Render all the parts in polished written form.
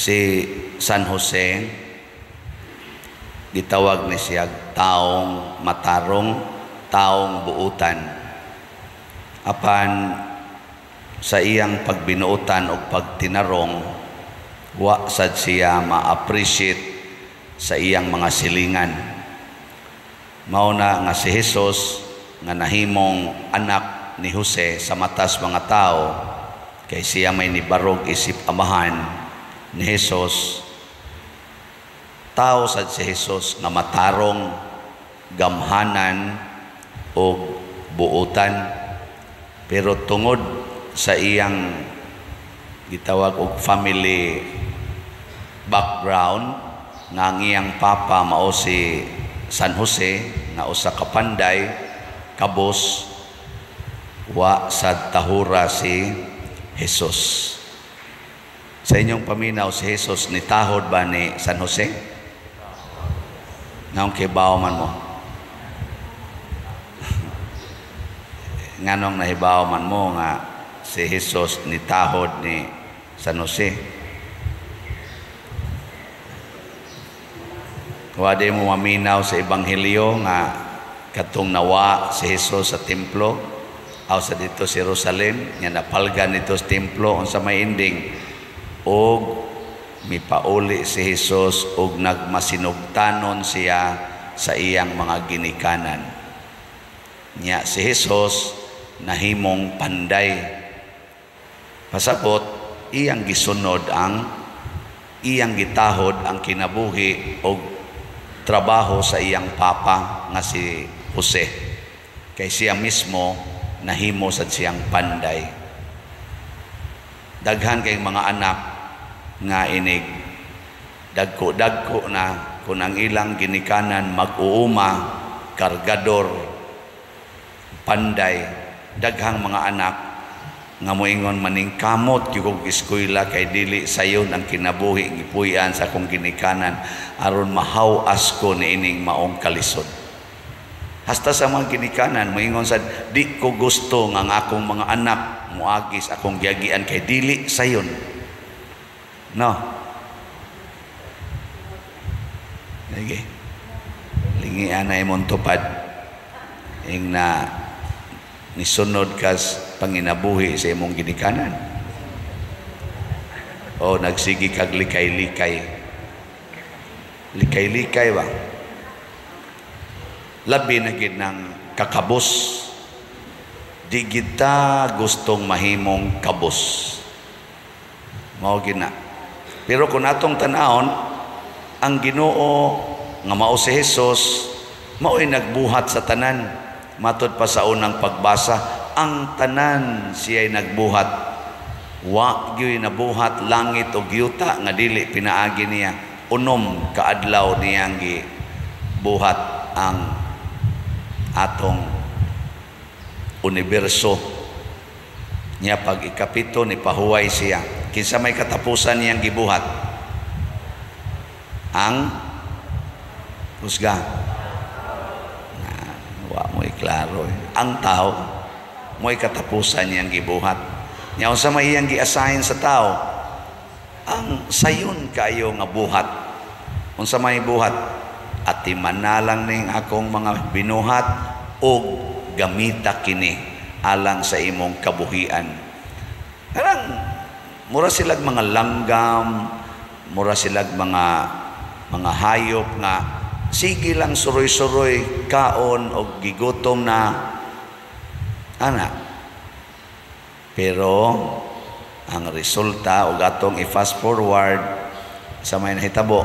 Si San Jose gitawag ni siya taong matarong, taong buutan. Apan sa iyang pagbinuutan o pagtinarong, wa sad siya ma-appreciate sa iyang mga silingan. Mao na nga si Jesus nga nahimong anak ni Jose sa matas mga tao, kay siya may nibarog isip amahan ni Jesus. Tao sad si Jesus nga matarong, gamhanan o buutan, pero tungod sa iyang gitawag og family background nga ang iyang papa mao si San Jose na usa ka panday kabos, wa sad tahura si Jesus. Sa inyong paminaw, si Jesus nitahod ba ni San Jose? Naong kibaw man mo. Nganong nahibaw man mo nga si Jesus nitahod ni San Jose? Wade mo maminaw sa Ebanghelyo nga katong nawa si Jesus sa templo aw sa dito sa Jerusalem, nga napalgan dito sa templo unsa may ending, og mipauli si Jesus og nagmasinugtanon siya sa iyang mga ginikanan. Nya si Jesus nahimong panday. Pasabot iyang gisunod ang iyang gitahod ang kinabuhi og trabaho sa iyang papa nga si Jose. Kay siya mismo nahimo sa siyang panday. Daghan kay mga anak nga inig dagko na kung ang ilang ginikanan mag-uuma, kargador, panday. Daghang mga anak nga moingon maning kamot yung eskwela kay dili sayon ang kinabuhi gipuy-an sa akong ginikanan aron mahaw-as ko ni ining maong kalisod. Hasta sa mga ginikanan moingon sad di ko gusto nga ang akong mga anak muagis akong giagian kay dili sayon. No. Lagi. Lingi anay mong tupad. Ing na nisunod kas panginabuhi sa imong ginikanan. O nagsigi kag likay-likay. Likay-likay ba? Labi na gid ng kakabos. Di kita gustong mahimong kabos. Mao gina. Pero kung atong tanahon, ang Ginoo nga mao si Jesus mao'y nagbuhat sa tanan. Matod pa sa unang pagbasa, ang tanan siya'y nagbuhat. Wa gyud nabuhat langit o yuta nga dili pinaagi niya. Unom kaadlaw niyang gibuhat ang atong universo. Niya pag ikapito ni pahuway siya. Kinsa may katapusan niyang gibuhat? Ang husga. Wa mo iklaro. Ang tao mo'y katapusan niyang gibuhat. Nya unsa may iyang gi-assign sa tao? Ang sayon kayo nga buhat. Unsa may buhat? Atiman na lang ning akong mga binuhat og gamita kini alang sa imong kabuhian. Karang mura silag mga langgam, mura silag mga hayop nga sige lang suroy-suroy kaon o gigutom na ana. Pero ang resulta o gatong i-fast forward sa may nahitabo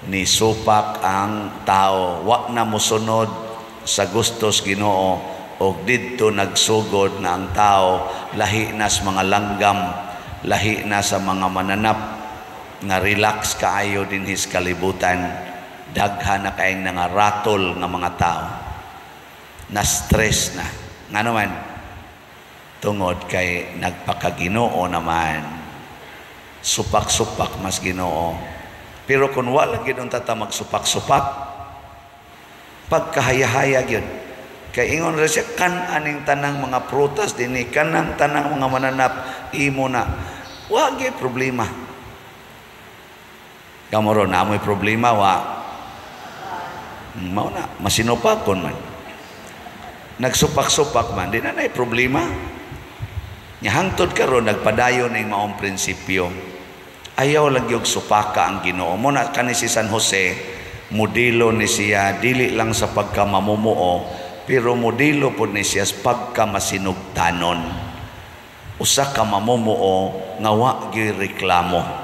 ni supak ang tao, wa na mosunod sa gustos Ginoo o didto nagsugod na ang tao lahi na sa mga langgam, lahi na sa mga mananap nga relax kaayo din his kalibutan. Daghan na kayong nangaratol nga mga tao na stress na nga naman tungod kay nagpakaginoo naman, supak-supak mas Ginoo. Pero kung wala gid unta ta magsupak-supak, pagkahaya-haya gyud kay ingon ra siya kan aning tanang mga prutas dinhi, kanang tanang mga mananap imo na wa gyud problema. Kamoron na amoy problema wa mao na masinupakon man. Nagsupak-supak man di na nay problema. Nya hangtod karon nagpadayon ning maong prinsipyo. Ayaw lang yung supaka ang Ginoo. Mo na kani si San Jose, modelo ni siya dili lang sa pagkamamumuo, pero modelo po ni siya sa pagkamasinugtanon. Usa ka mamumuo nga wa gyud reklamo.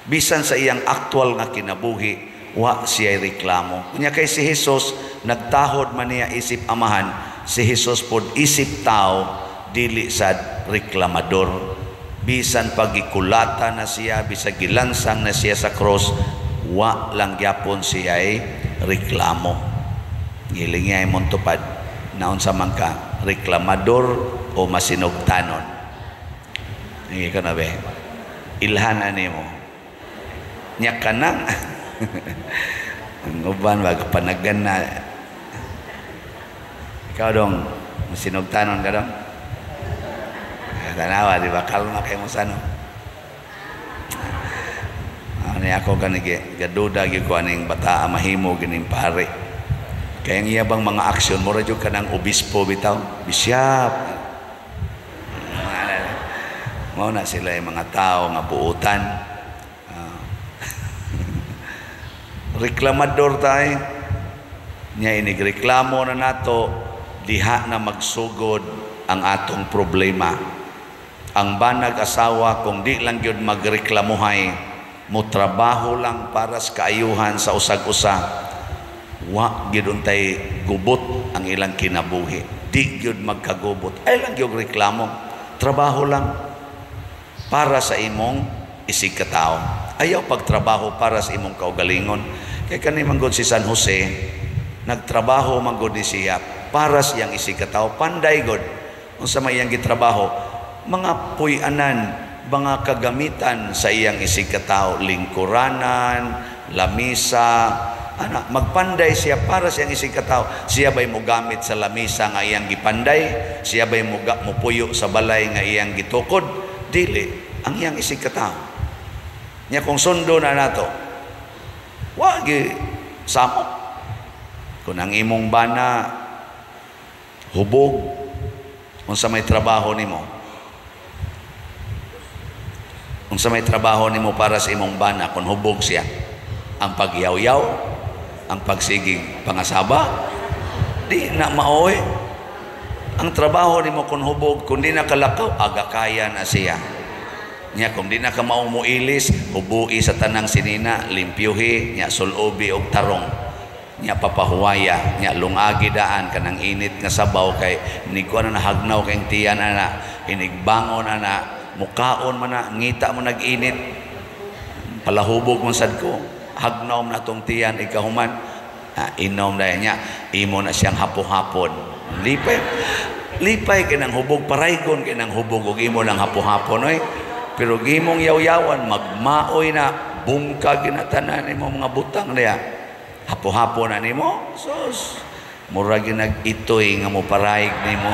Bisan sa iyang aktual nga kinabuhi, wa siya reklamo. Kunya kay si Jesus nagtahod man niya isip amahan, si Jesus pod isip tao dili sad reklamador. Bisan pagikulata na siya, bisan gilansang na siya sa cross, wa lang gyapon siya ay reklamo. Giling niya ay montupad. Naon sa man ka, reklamador o masinugtanon. Hindi ka na be. Ilhanan ni mo. Nya ka nang. Ang uban, wag panagan na. Ikaw dong, masinugtanon ka dong? Tanawa, di ba? Kalma kayo mo sa ano. Ano ako gaduda yung kuhaning bata mahimo gining pare. Kaya ang iyabang mga aksyon, mura dyan ka ng obispo bitaw. Bisyap. Mau na sila yung mga tao nga buutan. Reklamador tayo. Nya inigreklamo na nato, diha na magsugod ang atong problema. Ang banag asawa kung di lang yun magreklamuhay, mo trabaho lang para sa kaayuhan sa usag-usa, wa yun untay gubot ang ilang kinabuhi. Di yun magkagubot. Ay lang yun reklamo. Trabaho lang para sa imong isigkatao. Ayaw pagtrabaho para sa imong kaugalingon. Kaya kanimang si San Jose, nagtrabaho manggod ni siya para siyang isigkatao. Panday god. Kung sa may iyang gitrabaho, mga puyanan, mga kagamitan sa iyang isigkatao, lingkuranan, lamisa, magpanday siya para sa iyang isigkatao. Siya ba'y mo gamit sa lamisa nga iyang gipanday? Siya ba'y mo puyo sa balay nga iyang gitukod? Dili, ang iyang isigkatao. Nya kung sundo na nato, wag samot. Kung ang imong bana hubog, kung sa may trabaho nimo, kung sa may trabaho nimo para sa imong bana, kung hubog siya, ang pagyaw-yaw, ang pagsiging pangasaba, di na maoy. Ang trabaho nimo kung hubog, kung di nakalakaw, aga kaya na siya. Nya kung di na ka maumuilis, hubui sa tanang sinina, limpyuhi, nya sulobi og tarong, nya papahuwaya, nya lungagi daan kanang init nga sabaw kay niko na nahagnaw kay tiyan ana, inigbangon ana, mukaon man na, ngita mo nag-init, palahubog mo sad ko, hagnaw na tong tiyan, ikahuman, inom na niya, imo na siyang hapon-hapon. Lipay kinang hubog, paraygon kinang hubog, ug imo lang hapon-hapon, oy. Pero gimong yaw-yawan, magmaoy na, bungka ginatanan mo mga butang niya, hapon-hapon na nimo, sus, mura ginag-itoy nga mo parayg nimo.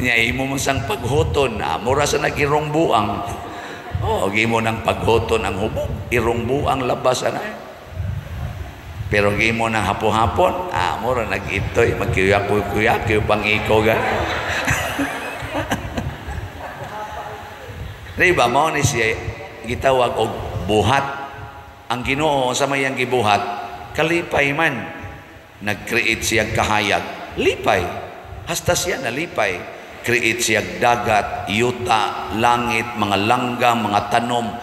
Nya imo mo sang paghuton, mura sa nagirong buang. Gimo ng paghuton ang hubog, irong buang labas na. Pero gimo ng hapon-hapon, mura nag-itoy, magkuyak-kuyak, pang iko ga. Diba, mao ni siya gitawag og buhat. Ang Ginoo sa mayang gibuhat, kalipay man. Nag-create siya kahayag, lipay. Hasta siya nalipay. Create siya dagat, yuta, langit, mga langgam, mga tanom.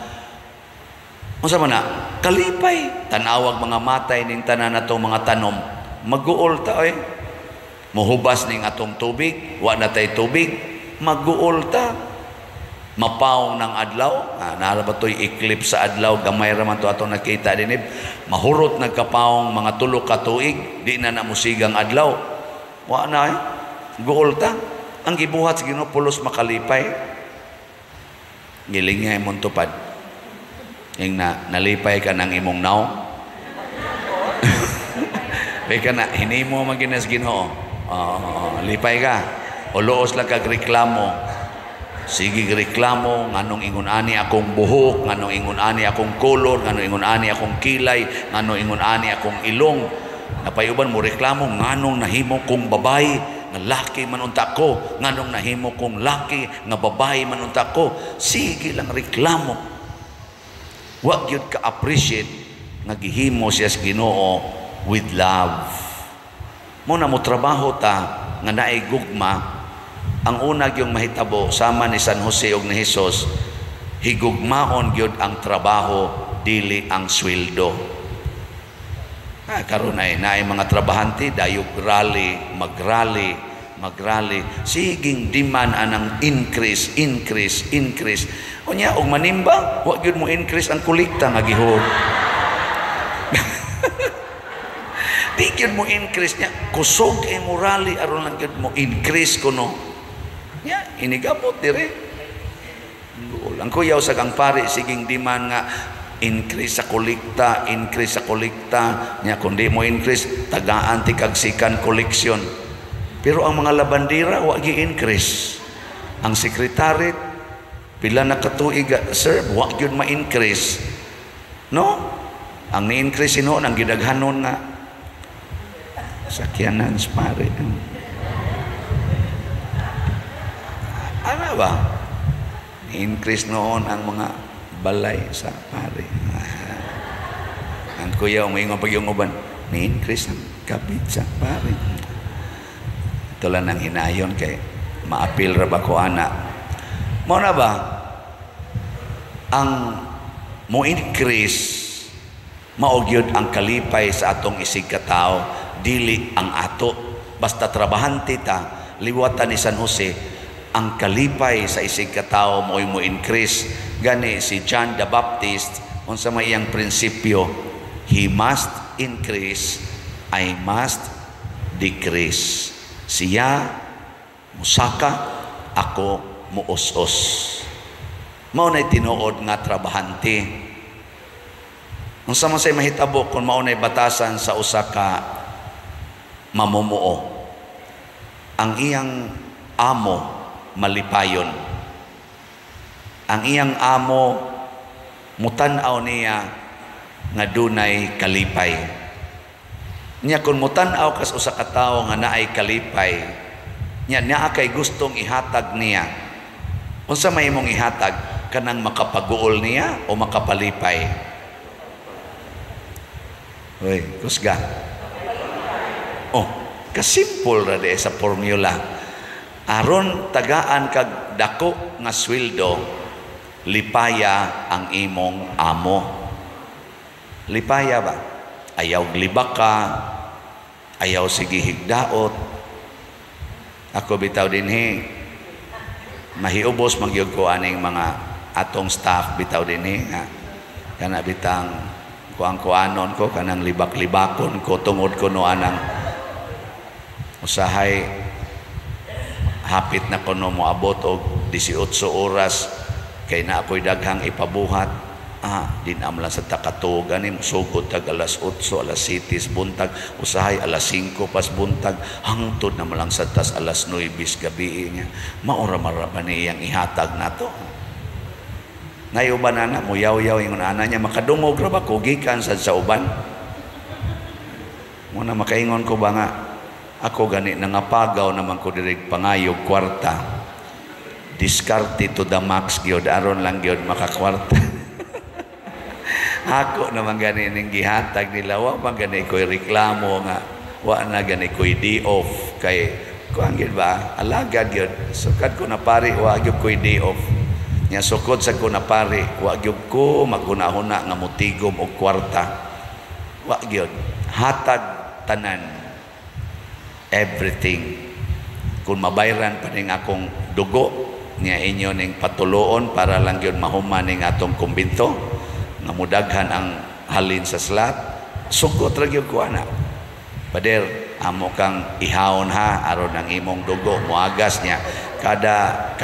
Unsa man na? Kalipay. Tanawag mga matay ning tanan natong mga tanom. Mag-uol ta oy. Muhubas ning atong tubig, wa na tay tubig, mag-uol ta. Mapawong ng adlaw, naara ba to'y eclipse sa adlaw, gamay raman to atong nakita dinib, mahurot nagkapawong mga tulo ka tuig, di na namusigang adlaw. Wa na guol ta. Ang gibuhat sa Ginoo pulos makalipay. Giling nga imong tupad. Yung nalipay ka ng imong naw. Pay ka na, hinimo maginas Ginoo. Lipay ka. O luos lang kag reklamo. Sige reklamo nganong ingon ani akong buhok, nganong ingon ani akong kolor, nganong ingon ani akong kilay, nganong ingon ani akong ilong. Napayuban mo reklamo nganong nahimo kong babae nga laki manunta ko, nganong nahimo kong laki nga babae manunta ko. Sige lang reklamo. Wa gyud ka appreciate nga gihimo siya sa Ginoo with love. Mo na mo trabaho ta nga naay gugma. Ang una gyung mahitabo sama ni San Jose ug ni Hesus, higugmaon gyud ang trabaho dili ang sweldo. Karon ay naay mga trabahante dayog rally, magrally. Siging demand anang increase. Unya og manimba, wa gyud mo increase ang kolekta nga gihug. Di gyud mo increase niya, kusog kay mo rally aron lang gyud mo increase kuno. Ya, inigabot dire. Ang kuyaw sa kang pare siging demand nga increase sa kolekta nya kundi mo increase tagaan ti kagsikan koleksyon. Pero ang mga labandera wa gi increase. Ang sekretary pila na katuig serve wa gyud ma-increase. No? Ang ni-increase sino nang gidaghanon nga sakyanan sa pare. Ano ba? Ni-increase noon ang mga balay sa pare. Ang kuya umingon pag yung uban, ni-increase ang kapit sa pare. Ito lang ang hinayon kay maapil ra ba ko ana. Mo na ba? Ang mo increase maogyod ang kalipay sa atong isig katao, dili ang ato. Basta trabahante ta, liwatan ni San Jose, ang kalipay sa isig katao mo increase. Gani si John the Baptist unsa may iyang prinsipyo, he must increase, I must decrease. Siya musaka, ako muos-os. Mao nay tinuod nga trabahante. Unsa man say mahitabo kung mao nay batasan sa usa ka mamumuo. Ang iyang amo malipayon. Ang iyang amo mutan-aw niya nga dunay kalipay. Nya kun mutan-aw kas usa ka tawo nga naay kalipay, nya kay gustong ihatag niya. Unsa may imong ihatag, kanang makapaguol niya o makapalipay? Hoy, kusga. Oh, kasimple ra de sa formula. Aron tagaan kag dako nga sweldo, lipaya ang imong amo. Lipaya ba? Ayaw glibak ka, ayaw sige higdaot. Ako bitaw dinhi, mahiubos magyud ko aning mga atong staff bitaw dinhi nga kana bitang kuang-kuanon ko kanang libak-libakon ko tungod ko no anang usahay hapit na kuno mo abot og 18 oras kay na ako'y daghang ipabuhat. Din amla sa takatuog ani musugod tag alas 8, alas 7 buntag, usahay alas 5 pas buntag, hangtod na malang sa tas alas 9 gabi niya. Maura-mara ba niyang ihatag nato? Ngayon ba na muyaw-yaw yung ana niya makadungog ra ba ko gikan sa uban? Muna makaingon ko ba nga ako gani nangapagaw naman ko direk pangayog kwarta. Diskarte to the max gyud aron lang gyud makakwarta. Ako naman gani ning gihatag nila wa man gani koy reklamo nga wa na gani koy day off kay kuan gyud ba alagad gyud sukad ko na pare wa gyud koy day off. Nya sukod sa ko na pare wa gyud ko maghuna-huna nga mutigom og kwarta. Wa gyud hatag tanan. Everything. Kung mabayran pa ning akong dugo niya inyo ning patuloon para lang yun mahuman ning atong kumbinto nga mudaghan ang halin sa slot, sugot ra gyud ko ana. Pader amo kang ihawon ha aron ang imong dugo moagas niya kada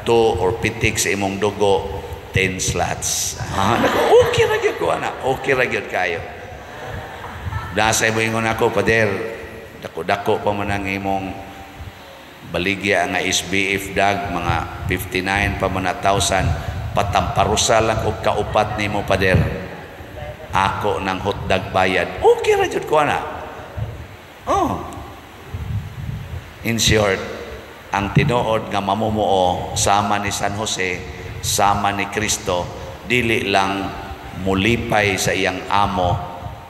2 or pitik sa imong dugo 10 slots. Okay ra gyud ko ana. Okay ra gyud kayo. Dasay mo ingon ako pader dako-dako pa man ang imong baligya nga SBF dag mga 59 pa man 1,000 patamparusa lang og kaupat nimo pader. Ako ng hotdog bayad. Okay ra jud ko ana. Oh. In short, ang tinuod nga mamumuo sama ni San Jose, sama ni Kristo, dili lang mulipay sa iyang amo,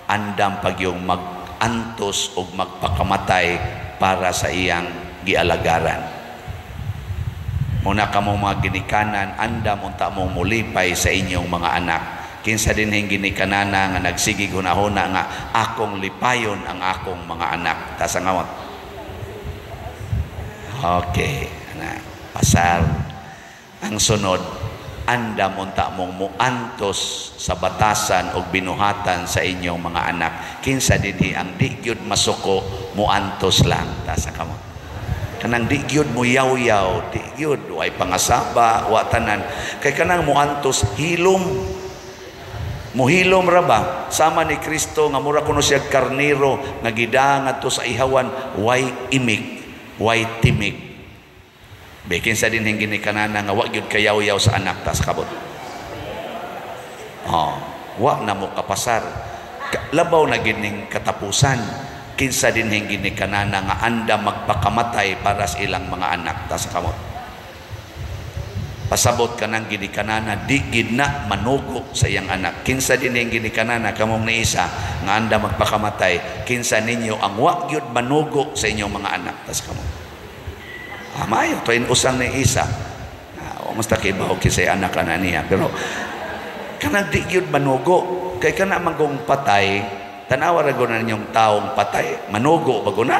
andam pagyong mag-antos o magpakamatay para sa iyang gialagaran. Muna ka mong mga ginikanan, andam unta mong mulipay sa inyong mga anak. Kinsa din hing ginikanana nga nagsigig hunahuna nga akong lipayon ang akong mga anak. Tas ang awat. Okay, na pasal. Ang sunod, andam unta mong muantos sa batasan o binuhatan sa inyong mga anak. Kinsa dinhi ang di gyud masuko muantos lang. Tas ang awat. Kanang di gyud mo yaw-yaw, di gyud way pangasaba, wa tanan. Kay kanang muantos hilom. Muhilom ra ba sama ni Kristo nga mura kuno siya karnero nga gidangat to sa ihawan way imik, way timik. Bekin sa din hing ginikanana nga wa gyud kayaw-yaw sa anak tas kabot. Wa na mo kapasar. Labaw na gining katapusan. Kinsa din hing ginikanana nga anda magpakamatay para sa ilang mga anak tas kabot. Pasabot ka ng ginikanana, di gid na manugo sa iyang anak. Kinsa din yung ginikanana, kamong ni isa, nga anda magpakamatay, kinsa ninyo ang wa gyud manugo sa inyong mga anak. Tas kamo. Mayo, tuwin usang ni isa. Mas takibaw kisay anak ka na niya. Pero, kanang di gyud manugo, kay kana magong patay, tanawa rago na ninyong taong patay, manugo bago na.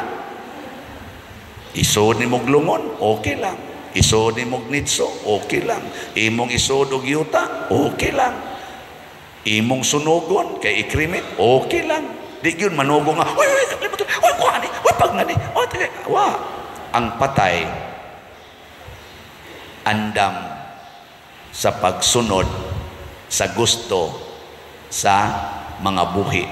Isod ni mong lungon, okay lang. Isod ni mong nitso, okay lang. Imong isod og yuta, okay lang. Imong sunugon, kay ikrimit, okay lang. Di yun manugo nga, oy, kuha ni, oy, pag na ni, oy, tagay. Wa. Ang patay, andam sa pagsunod, sa gusto, sa mga buhi.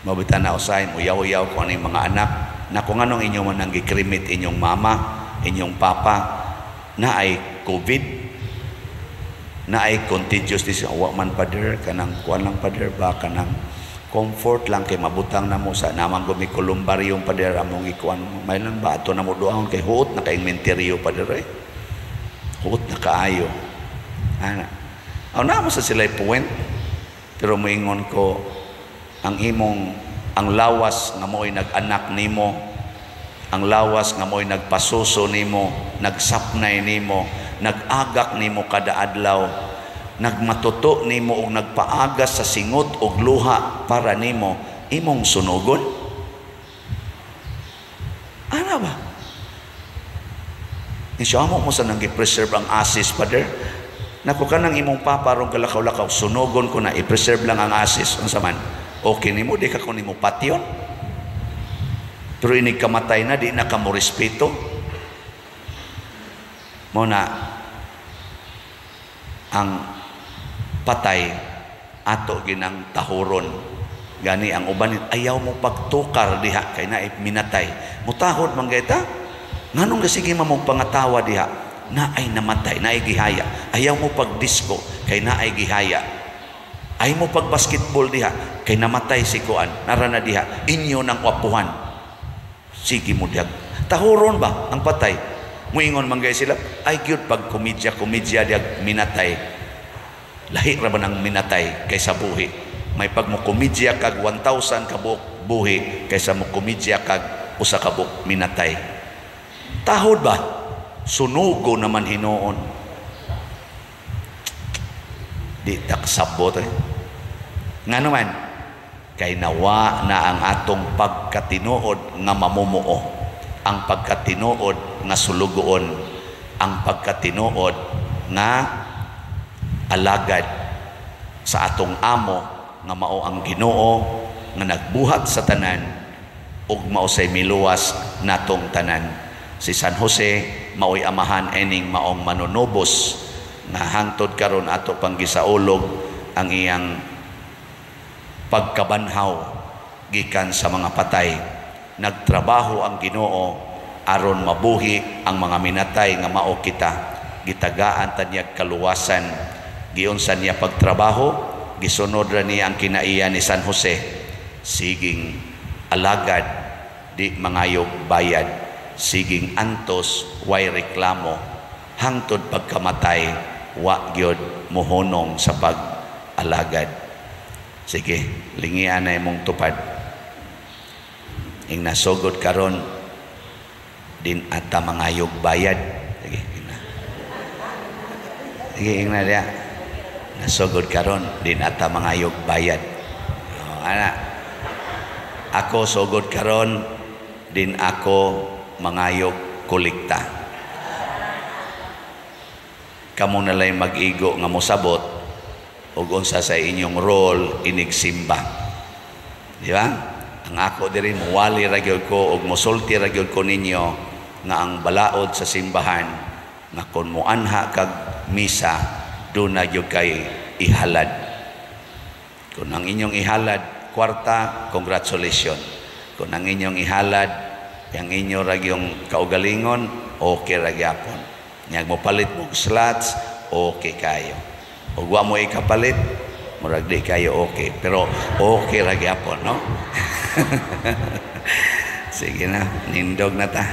Mabitan na usahin, uyaw-uyaw ko ano yung mga anak, na kung anong inyong manang gikrimit inyong mama, inyong papa, na ay COVID, na ay contagious disease. Wa man pader, kanang kuan lang pader ba, kanang comfort lang kay mabutang na mo sa namang gumikulumbaryong pader, among ikuan, may lang ba, ato na mo doon kay huot na kay inventaryo pader eh. Huot na kaayo. Ana. Aw na mo sa sila'y point, pero moingon ko, ang lawas nga mo'y nag-anak nimo, ang lawas nga mo'y nagpasuso nimo, nagsapnay nimo, nag-agak nimo kada adlaw, nagmatuto nimo og nagpaagas sa singot og luha para nimo, imong sunugon? Ano ba? Insya mo sa nang i-preserve ang asis, Father. Naku ka nang imong papa rong kalakaw-lakaw, sunugon ko na, i-preserve lang ang asis. Ang saman, okay nimo, di ka ko nimo patyon. Pero inig kamatay na, di na ka mo respeto. Muna, ang patay, ato ginang tahuron. Gani ang uban, ayaw mo pagtukar diha, kay na minatay. Mutahod man gaita, nganong sige mamong pangatawa diha, na ay namatay, na ay gihaya. Ayaw mo pag-disco, kay na ay gihaya. Ayaw mo pag-basketball diha, kay namatay si Kuan, narana diha, inyo ng wapuhan. Sige mo diha. Tahuron ba ang patay? Muingon man gay sila, ay cute pag komedya diha minatay. Lahi ra ba ng minatay kaysa buhi? May pag mo komedya kag 1,000 ka buhi kaysa mo komedya kag usa ka minatay. Tahod ba? Sunugo naman hinoon. Di taksabot eh. Nga naman, kay nawa na ang atong pagkatinuod nga mamumuo, ang pagkatinuod nga sulugoon, ang pagkatinuod nga alagad sa atong amo nga mao ang Ginoo nga nagbuhat sa tanan ug mao say miluwas natong tanan. Si San Jose mao'y amahan ening maong manunubos nga hangtod karon ato pang gisaulog ang iyang pagkabanhaw gikan sa mga patay. Nagtrabaho ang Ginoo aron mabuhi ang mga minatay nga mao kita. Gitagaan ta niya kaluwasan, giunsan niya pagtrabaho, gisunod ra niya ang kinaiya ni San Jose. Siging alagad, di mangayog bayad, siging antos, way reklamo, hangtod pagkamatay, wa gyud mohonong sa pag-alagad. Sige, lingian na imong tupad. Ing nasugod karon din ata mangayog bayad. Sige, ina. Sige, ing na dia. Nasugod karon din ata mangayog bayad. Ana, ako sugod karon din ako mangayog kolekta. Kamo na lang mag-igo nga mosabot ug unsa sa inyong role inigsimba. Di ba? Ang ako diri muwali ra gyud ko ug mosulti ra gyud ko ninyo nga ang balaod sa simbahan nga kun moanha kag misa do na gyud kay ihalad. Kung ang inyong ihalad kwarta, congratulations. Kung ang inyong ihalad yang inyo ra gyung kaugalingon, okay ra gyapon. Nyag mo palit mo slots, okay kayo. Ug wa mo ikapalit, murag di kayo okay, pero okay ra gyapon, no? Sige na, nindog na ta.